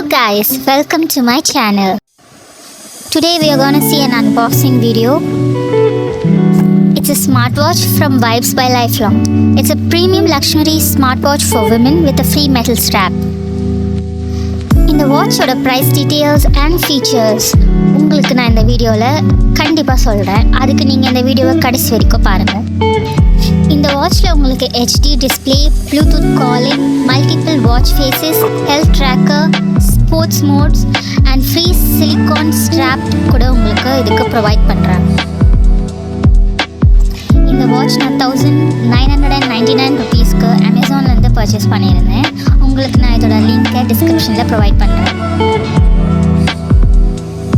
guys, welcome to my channel. Today we are going to see an unboxing video. It's a smartwatch from Vibez by Lifelong. It's a premium luxury smartwatch for women with a free metal strap. இந்த வாட்சோட price details and features உங்களுக்கு நான் இந்த வீடியோவில் கண்டிப்பாக சொல்கிறேன். அதுக்கு நீங்கள் இந்த வீடியோவை கடைசி வரைக்கும் பாருங்கள். இந்த வாட்சில் உங்களுக்கு HD display, Bluetooth calling, multiple watch faces, health tracker, sports modes and free silicone strap கூட உங்களுக்கு இதுக்கு ப்ரொவைட் பண்ணுறாங்க. இந்த வாட்ச் நான் 1999 ருபீஸ்க்கு அமேசான்லேருந்து பர்ச்சேஸ் பண்ணியிருந்தேன். உங்களுக்கு நான் இதோட லிங்க்கை டிஸ்கிரிப்ஷனில் ப்ரொவைட் பண்ணுறேன்.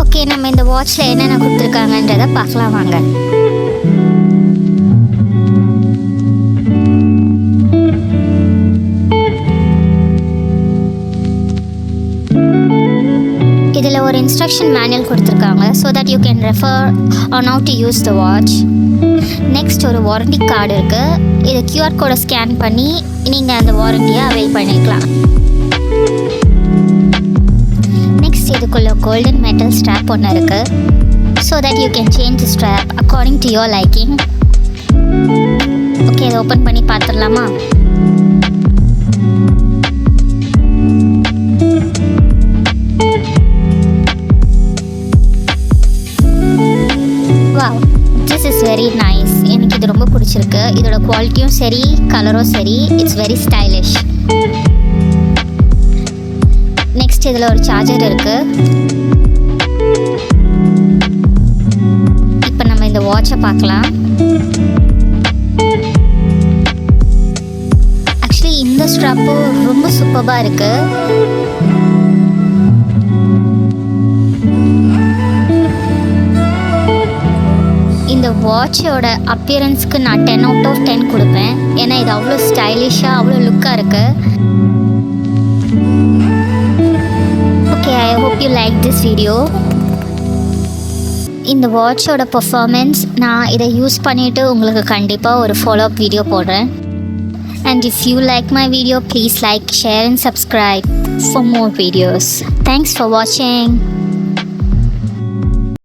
ஓகே, நம்ம இந்த வாட்சில் என்னென்ன கொடுத்துருக்காங்கன்றதை பார்க்கலாம் வாங்க. இதில் ஒரு இன்ஸ்ட்ரக்ஷன் மேனுவல் கொடுத்துருக்காங்க so that you can refer on how to use the watch. Next ஒரு வாரண்டி கார்டு இருக்குது. இதை QR கோடை ஸ்கேன் பண்ணி நீங்கள் அந்த வாரண்டியை அவைல் பண்ணிக்கலாம். நெக்ஸ்ட் இதுக்குள்ள கோல்டன் மெட்டல் ஸ்ட்ராப் ஒன்று இருக்குது so that you can change the strap according to your liking. Okay, இதை ஓப்பன் பண்ணி பார்த்துடலாமா? Wow, this is very nice. எனக்கு இது ரொம்ப பிடிச்சிருக்கு. இதோட குவாலிட்டியும் சரி, கலரும் சரி, இட்ஸ் வெரி ஸ்டைலிஷ். நெக்ஸ்ட் இதில் ஒரு சார்ஜர் இருக்குது. இப்போ நம்ம இந்த வாட்சை பார்க்கலாம். ஆக்சுவலி இந்த ஸ்ட்ராப்பும் ரொம்ப சூப்பராக இருக்குது. இந்த வாட்சோட அப்பியரன்ஸ்க்கு நான் 10 out of 10 கொடுப்பேன். ஏன்னா இது அவ்வளோ ஸ்டைலிஷாக, அவ்வளோ லுக்காக இருக்குது. Okay, I hope you like this video. இந்த வாட்சோட பர்ஃபார்மன்ஸ் நான் இதை யூஸ் பண்ணிவிட்டு உங்களுக்கு கண்டிப்பாக ஒரு ஃபாலோஅப் வீடியோ போடுறேன். And if you like my video, please like, share and subscribe for more videos. Thanks for watching.